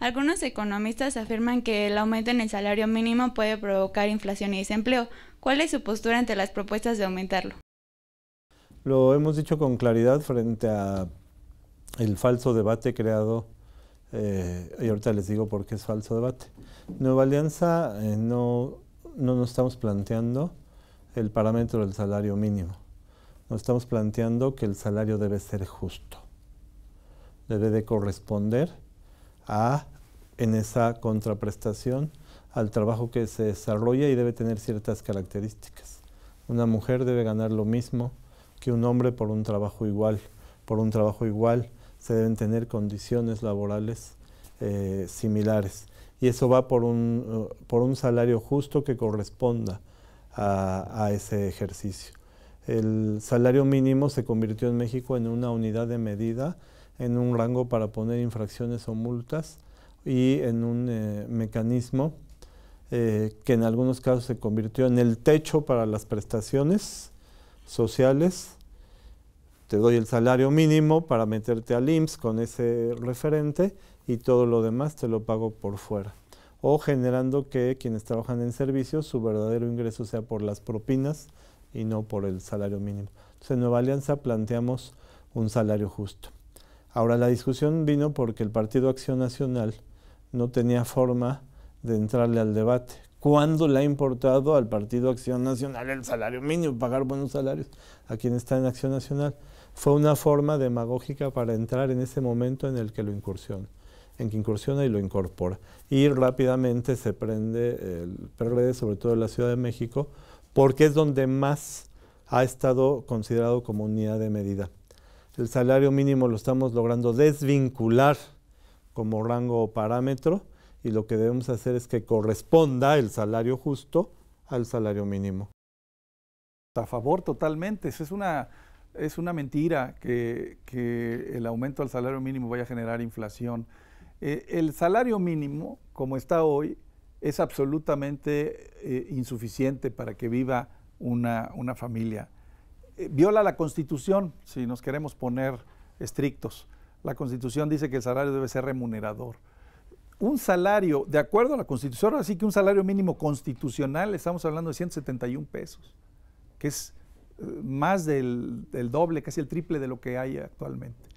Algunos economistas afirman que el aumento en el salario mínimo puede provocar inflación y desempleo. ¿Cuál es su postura ante las propuestas de aumentarlo? Lo hemos dicho con claridad frente a el falso debate creado, y ahorita les digo por qué es falso debate. Nueva Alianza no nos estamos planteando el parámetro del salario mínimo. Nos estamos planteando que el salario debe ser justo. Debe de corresponder en esa contraprestación al trabajo que se desarrolla y debe tener ciertas características. Una mujer debe ganar lo mismo que un hombre por un trabajo igual. Por un trabajo igual se deben tener condiciones laborales similares. Y eso va por un salario justo que corresponda a ese ejercicio. El salario mínimo se convirtió en México en una unidad de medida, en un rango para poner infracciones o multas y en un mecanismo que en algunos casos se convirtió en el techo para las prestaciones sociales. Te doy el salario mínimo para meterte al IMSS con ese referente y todo lo demás te lo pago por fuera. O generando que quienes trabajan en servicios, su verdadero ingreso sea por las propinas y no por el salario mínimo. Entonces en Nueva Alianza planteamos un salario justo. Ahora la discusión vino porque el Partido Acción Nacional no tenía forma de entrarle al debate. ¿Cuándo le ha importado al Partido Acción Nacional el salario mínimo, pagar buenos salarios a quien está en Acción Nacional? Fue una forma demagógica para entrar en ese momento en el que lo incursiona, y lo incorpora. Y rápidamente se prende el PRD, sobre todo en la Ciudad de México, porque es donde más ha estado considerado como unidad de medida. El salario mínimo lo estamos logrando desvincular como rango o parámetro, y lo que debemos hacer es que corresponda el salario justo al salario mínimo. A favor totalmente, es una mentira que el aumento del salario mínimo vaya a generar inflación. El salario mínimo, como está hoy, es absolutamente insuficiente para que viva una familia. Viola la Constitución, si nos queremos poner estrictos. La Constitución dice que el salario debe ser remunerador. Un salario, de acuerdo a la Constitución, así que un salario mínimo constitucional, estamos hablando de 171 pesos, que es más del doble, casi el triple de lo que hay actualmente.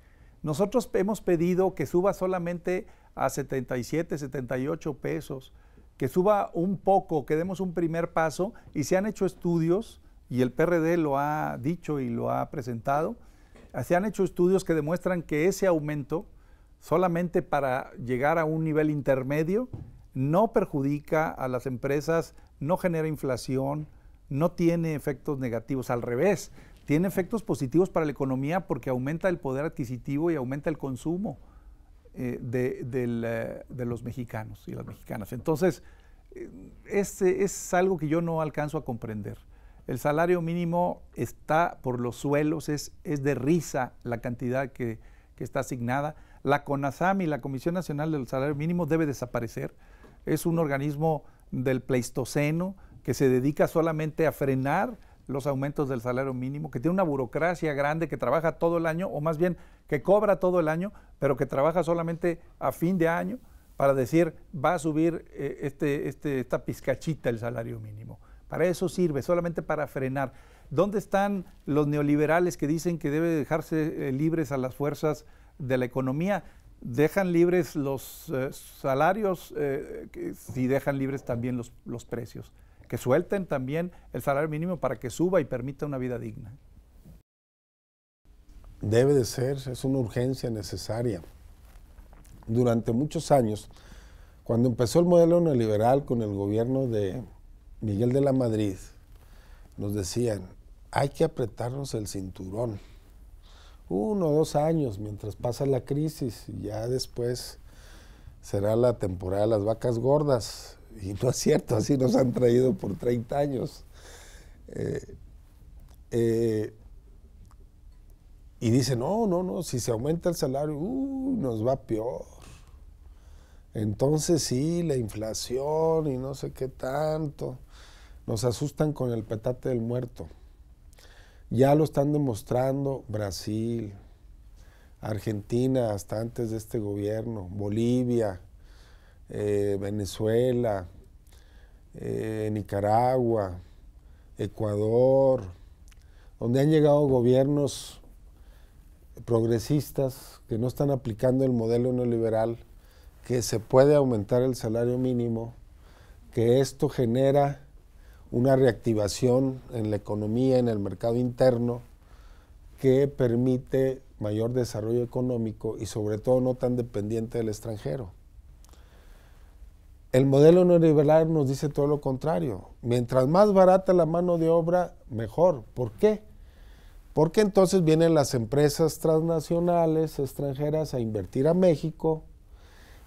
Nosotros hemos pedido que suba solamente a 77, 78 pesos, que suba un poco, que demos un primer paso, y se han hecho estudios, y el PRD lo ha dicho y lo ha presentado, se han hecho estudios que demuestran que ese aumento, solamente para llegar a un nivel intermedio, no perjudica a las empresas, no genera inflación, no tiene efectos negativos, al revés, tiene efectos positivos para la economía porque aumenta el poder adquisitivo y aumenta el consumo de los mexicanos y las mexicanas. Entonces, es algo que yo no alcanzo a comprender. El salario mínimo está por los suelos, es de risa la cantidad que está asignada. La CONASAM y la Comisión Nacional del Salario Mínimo debe desaparecer. Es un organismo del Pleistoceno que se dedica solamente a frenar los aumentos del salario mínimo, que tiene una burocracia grande, que trabaja todo el año, o más bien que cobra todo el año, pero que trabaja solamente a fin de año para decir, va a subir esta pizcachita el salario mínimo. Para eso sirve, solamente para frenar. ¿Dónde están los neoliberales que dicen que debe dejarse libres a las fuerzas de la economía? Dejan libres los salarios, si dejan libres también los precios. Que suelten también el salario mínimo para que suba y permita una vida digna. Debe de ser, es una urgencia necesaria. Durante muchos años, cuando empezó el modelo neoliberal con el gobierno de Miguel de la Madrid, nos decían, hay que apretarnos el cinturón. 1 o 2 años mientras pasa la crisis y ya después será la temporada de las vacas gordas. Y no es cierto, así nos han traído por 30 años. Y dicen, no, si se aumenta el salario, nos va peor. Entonces sí, la inflación y no sé qué tanto. Nos asustan con el petate del muerto. Ya lo están demostrando Brasil, Argentina hasta antes de este gobierno, Bolivia, Venezuela, Nicaragua, Ecuador, donde han llegado gobiernos progresistas que no están aplicando el modelo neoliberal, que se puede aumentar el salario mínimo, que esto genera una reactivación en la economía, en el mercado interno, que permite mayor desarrollo económico y sobre todo no tan dependiente del extranjero. El modelo neoliberal nos dice todo lo contrario. Mientras más barata la mano de obra, mejor. ¿Por qué? Porque entonces vienen las empresas transnacionales extranjeras a invertir a México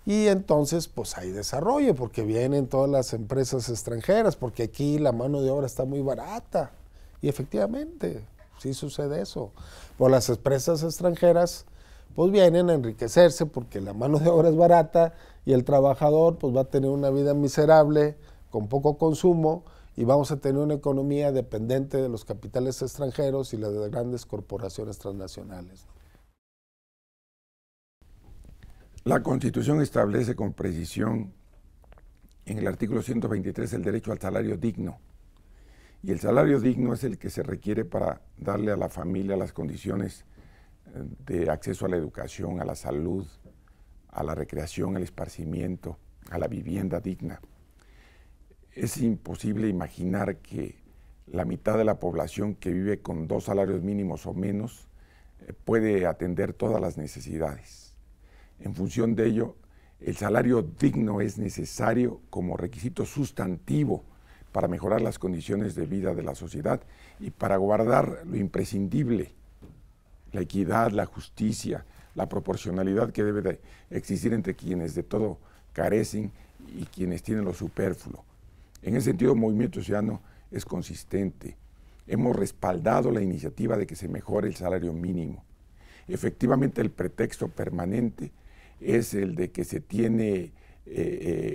y entonces pues hay desarrollo porque vienen todas las empresas extranjeras, porque aquí la mano de obra está muy barata. Y efectivamente, sí sucede eso. Pues las empresas extranjeras pues vienen a enriquecerse porque la mano de obra es barata y el trabajador pues va a tener una vida miserable, con poco consumo, y vamos a tener una economía dependiente de los capitales extranjeros y las de grandes corporaciones transnacionales. La Constitución establece con precisión en el artículo 123 el derecho al salario digno. Y el salario digno es el que se requiere para darle a la familia las condiciones de acceso a la educación, a la salud, a la recreación, al esparcimiento, a la vivienda digna. Es imposible imaginar que la mitad de la población que vive con 2 salarios mínimos o menos puede atender todas las necesidades. En función de ello, el salario digno es necesario como requisito sustantivo para mejorar las condiciones de vida de la sociedad y para guardar lo imprescindible, la equidad, la justicia, la proporcionalidad que debe de existir entre quienes de todo carecen y quienes tienen lo superfluo. En ese sentido, el Movimiento Ciudadano es consistente. Hemos respaldado la iniciativa de que se mejore el salario mínimo. Efectivamente, el pretexto permanente es el de que se tiene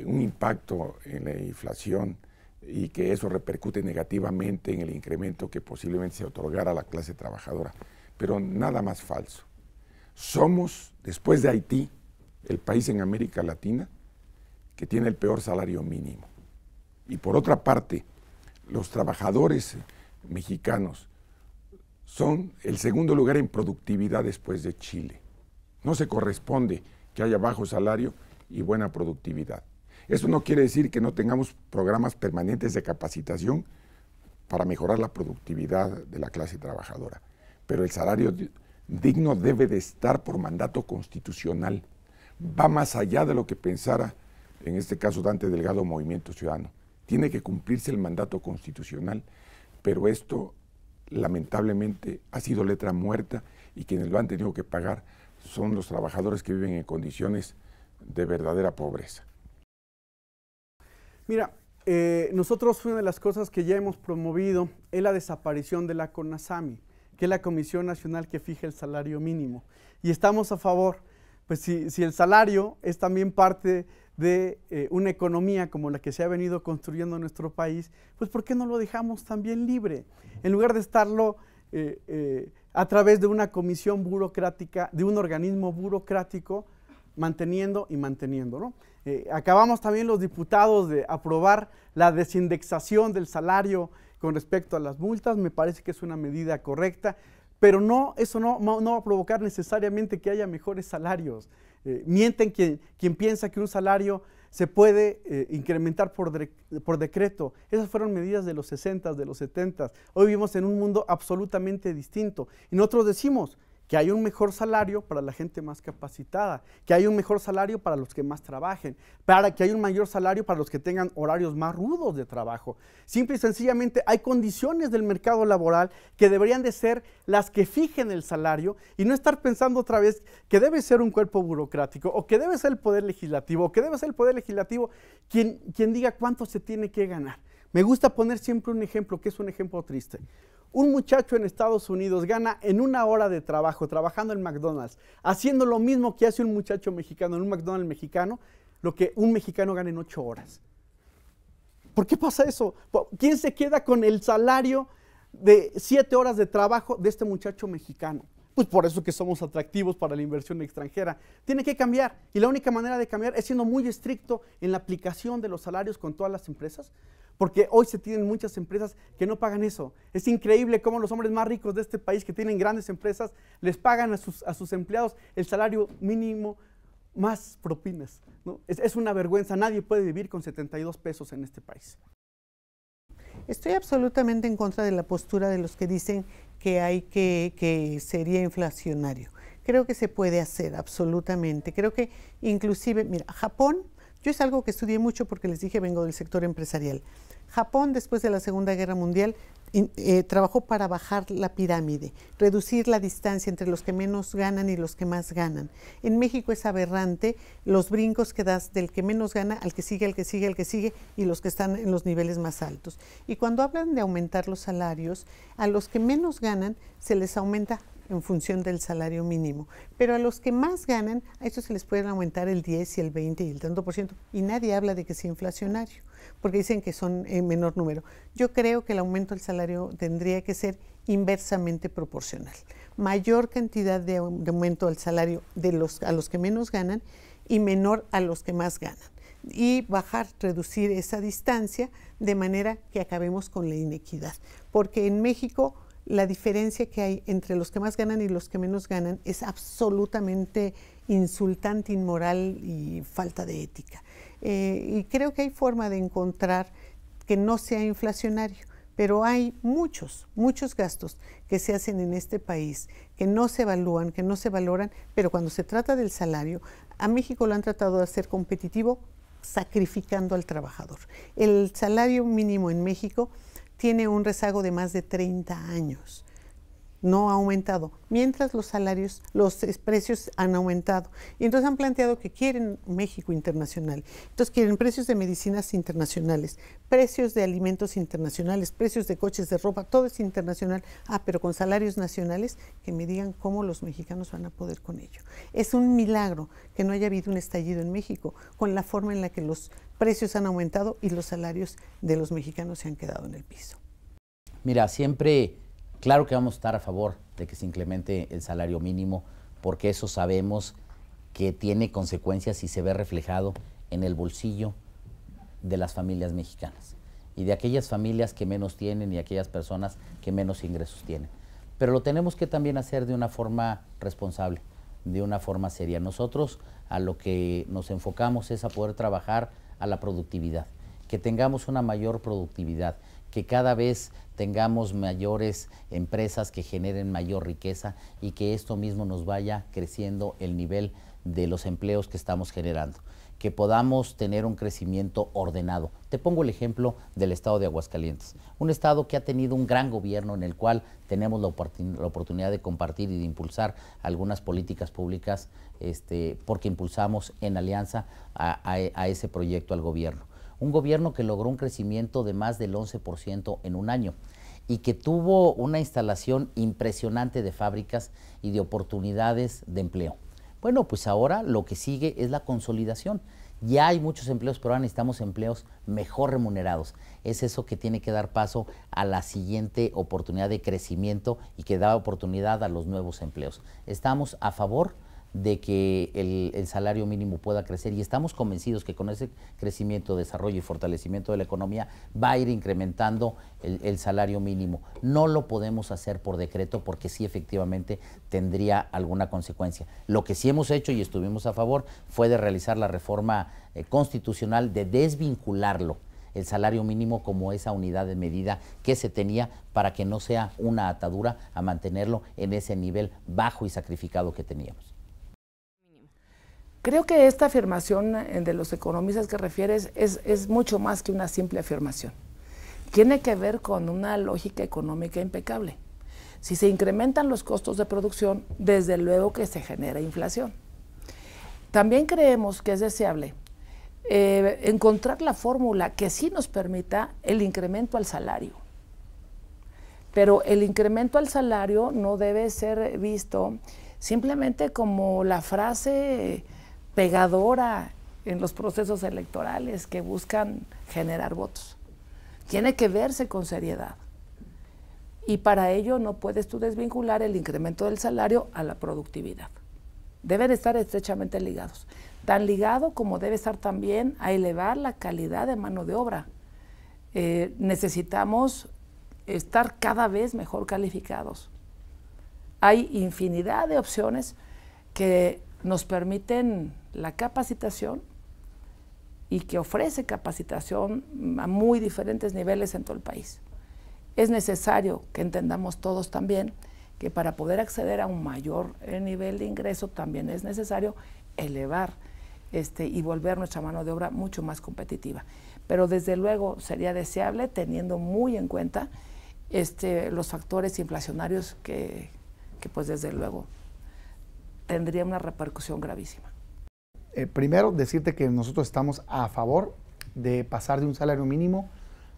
un impacto en la inflación y que eso repercute negativamente en el incremento que posiblemente se otorgara a la clase trabajadora. Pero nada más falso. Somos, después de Haití, el país en América Latina que tiene el peor salario mínimo. Y por otra parte, los trabajadores mexicanos son el segundo lugar en productividad después de Chile. No se corresponde que haya bajo salario y buena productividad. Eso no quiere decir que no tengamos programas permanentes de capacitación para mejorar la productividad de la clase trabajadora. Pero el salario digno debe de estar por mandato constitucional. Va más allá de lo que pensara, en este caso Dante Delgado, Movimiento Ciudadano. Tiene que cumplirse el mandato constitucional, pero esto lamentablemente ha sido letra muerta y quienes lo han tenido que pagar son los trabajadores que viven en condiciones de verdadera pobreza. Mira, nosotros una de las cosas que ya hemos promovido es la desaparición de la CONASAMI, que es la Comisión Nacional que fija el salario mínimo. Y estamos a favor, pues si el salario es también parte de una economía como la que se ha venido construyendo en nuestro país, pues ¿por qué no lo dejamos también libre? En lugar de estarlo a través de una comisión burocrática, de un organismo burocrático, manteniendo y manteniendo, ¿no? Acabamos también los diputados de aprobar la desindexación del salario con respecto a las multas. Me parece que es una medida correcta, pero no, eso no va a provocar necesariamente que haya mejores salarios. Mienten quien piensa que un salario se puede incrementar por decreto. Esas fueron medidas de los 60s, de los 70s. Hoy vivimos en un mundo absolutamente distinto. Y nosotros decimos que hay un mejor salario para la gente más capacitada, que hay un mejor salario para los que más trabajen, para que haya un mayor salario para los que tengan horarios más rudos de trabajo. Simple y sencillamente hay condiciones del mercado laboral que deberían de ser las que fijen el salario y no estar pensando otra vez que debe ser un cuerpo burocrático o que debe ser el Poder Legislativo o que debe ser el Poder Legislativo quien diga cuánto se tiene que ganar. Me gusta poner siempre un ejemplo que es un ejemplo triste. Un muchacho en Estados Unidos gana en 1 hora de trabajo, trabajando en McDonald's, haciendo lo mismo que hace un muchacho mexicano en un McDonald's mexicano, lo que un mexicano gana en 8 horas. ¿Por qué pasa eso? ¿Quién se queda con el salario de 7 horas de trabajo de este muchacho mexicano. Pues por eso que somos atractivos para la inversión extranjera. Tiene que cambiar, y la única manera de cambiar es siendo muy estricto en la aplicación de los salarios con todas las empresas, porque hoy se tienen muchas empresas que no pagan eso. Es increíble cómo los hombres más ricos de este país, que tienen grandes empresas, les pagan a sus empleados el salario mínimo más propinas, ¿no? Es una vergüenza, nadie puede vivir con 72 pesos en este país. Estoy absolutamente en contra de la postura de los que dicen que sería inflacionario. Creo que se puede hacer, absolutamente. Creo que inclusive, mira, Japón, yo es algo que estudié mucho porque les dije, vengo del sector empresarial. Japón, después de la Segunda Guerra Mundial, trabajó para bajar la pirámide, reducir la distancia entre los que menos ganan y los que más ganan. En México es aberrante los brincos que das del que menos gana al que sigue, al que sigue, al que sigue, y los que están en los niveles más altos. Y cuando hablan de aumentar los salarios, a los que menos ganan se les aumenta en función del salario mínimo, pero a los que más ganan, a eso se les pueden aumentar el 10 y el 20 y el tanto por ciento, y nadie habla de que sea inflacionario, porque dicen que son en menor número. Yo creo que el aumento del salario tendría que ser inversamente proporcional. Mayor cantidad de aumento del salario a los que menos ganan y menor a los que más ganan. Y reducir esa distancia de manera que acabemos con la inequidad, porque en México la diferencia que hay entre los que más ganan y los que menos ganan es absolutamente insultante, inmoral y falta de ética. Y creo que hay forma de encontrar que no sea inflacionario, pero hay muchos gastos que se hacen en este país que no se evalúan, que no se valoran, pero cuando se trata del salario, a México lo han tratado de hacer competitivo sacrificando al trabajador. El salario mínimo en México tiene un rezago de más de 30 años. No ha aumentado, mientras los precios han aumentado. Y entonces han planteado que quieren México internacional. Entonces quieren precios de medicinas internacionales, precios de alimentos internacionales, precios de coches, de ropa, todo es internacional. Pero con salarios nacionales, que me digan cómo los mexicanos van a poder con ello. Es un milagro que no haya habido un estallido en México con la forma en la que los precios han aumentado y los salarios de los mexicanos se han quedado en el piso. Mira, siempre, claro que vamos a estar a favor de que se incremente el salario mínimo, porque eso sabemos que tiene consecuencias y se ve reflejado en el bolsillo de las familias mexicanas y de aquellas familias que menos tienen y aquellas personas que menos ingresos tienen. Pero lo tenemos que también hacer de una forma responsable, de una forma seria. Nosotros a lo que nos enfocamos es a poder trabajar a la productividad, que tengamos una mayor productividad, que cada vez tengamos mayores empresas que generen mayor riqueza y que esto mismo nos vaya creciendo el nivel de los empleos que estamos generando, que podamos tener un crecimiento ordenado. Te pongo el ejemplo del estado de Aguascalientes, un estado que ha tenido un gran gobierno en el cual tenemos la oportunidad de compartir y de impulsar algunas políticas públicas porque impulsamos en alianza a ese proyecto al gobierno. Un gobierno que logró un crecimiento de más del 11% en un año y que tuvo una instalación impresionante de fábricas y de oportunidades de empleo. Bueno, pues ahora lo que sigue es la consolidación. Ya hay muchos empleos, pero ahora necesitamos empleos mejor remunerados. Es eso que tiene que dar paso a la siguiente oportunidad de crecimiento y que da oportunidad a los nuevos empleos. Estamos a favor de que el salario mínimo pueda crecer y estamos convencidos que con ese crecimiento, desarrollo y fortalecimiento de la economía va a ir incrementando el salario mínimo. No lo podemos hacer por decreto porque sí efectivamente tendría alguna consecuencia. Lo que sí hemos hecho y estuvimos a favor fue de realizar la reforma constitucional de desvincularlo, el salario mínimo como esa unidad de medida que se tenía para que no sea una atadura a mantenerlo en ese nivel bajo y sacrificado que teníamos. Creo que esta afirmación de los economistas que refieres es mucho más que una simple afirmación. Tiene que ver con una lógica económica impecable. Si se incrementan los costos de producción, desde luego que se genera inflación. También creemos que es deseable encontrar la fórmula que sí nos permita el incremento al salario. Pero el incremento al salario no debe ser visto simplemente como la frase pegadora en los procesos electorales que buscan generar votos. Tiene que verse con seriedad. Y para ello no puedes tú desvincular el incremento del salario a la productividad. Deben estar estrechamente ligados. Tan ligado como debe estar también a elevar la calidad de mano de obra. Necesitamos estar cada vez mejor calificados. Hay infinidad de opciones que nos permiten la capacitación y que ofrece capacitación a muy diferentes niveles en todo el país. Es necesario que entendamos todos también que para poder acceder a un mayor nivel de ingreso también es necesario elevar y volver nuestra mano de obra mucho más competitiva. Pero desde luego sería deseable teniendo muy en cuenta los factores inflacionarios que pues desde luego tendría una repercusión gravísima. Primero, decirte que nosotros estamos a favor de pasar de un salario mínimo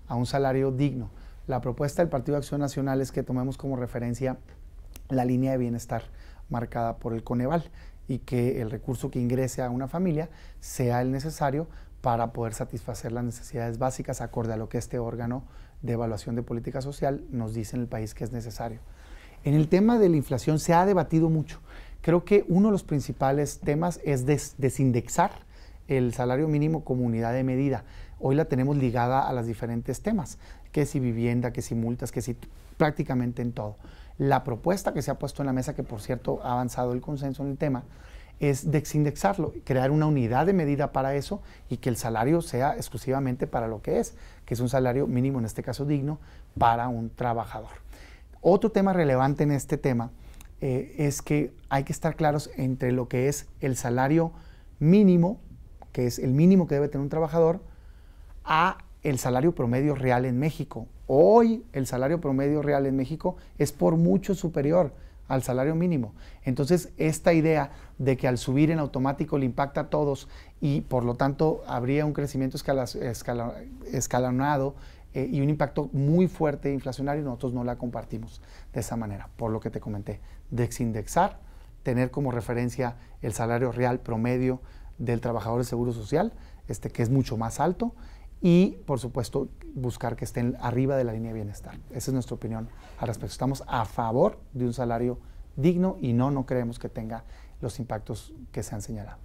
a un salario digno. La propuesta del Partido de Acción Nacional es que tomemos como referencia la línea de bienestar marcada por el Coneval y que el recurso que ingrese a una familia sea el necesario para poder satisfacer las necesidades básicas acorde a lo que este órgano de evaluación de política social nos dice en el país que es necesario. En el tema de la inflación se ha debatido mucho. Creo que uno de los principales temas es desindexar el salario mínimo como unidad de medida. Hoy la tenemos ligada a los diferentes temas, que si vivienda, que si multas, que si prácticamente en todo. La propuesta que se ha puesto en la mesa, que por cierto ha avanzado el consenso en el tema, es desindexarlo, crear una unidad de medida para eso y que el salario sea exclusivamente para lo que es un salario mínimo, en este caso digno, para un trabajador. Otro tema relevante en este tema es que hay que estar claros entre lo que es el salario mínimo, que es el mínimo que debe tener un trabajador, a el salario promedio real en México. Hoy el salario promedio real en México es por mucho superior al salario mínimo. Entonces, esta idea de que al subir en automático le impacta a todos y por lo tanto habría un crecimiento escalonado y un impacto muy fuerte inflacionario, nosotros no la compartimos de esa manera. Por lo que te comenté, desindexar, tener como referencia el salario real promedio del trabajador de Seguro Social, que es mucho más alto, y por supuesto buscar que estén arriba de la línea de bienestar. Esa es nuestra opinión al respecto. Estamos a favor de un salario digno y no creemos que tenga los impactos que se han señalado.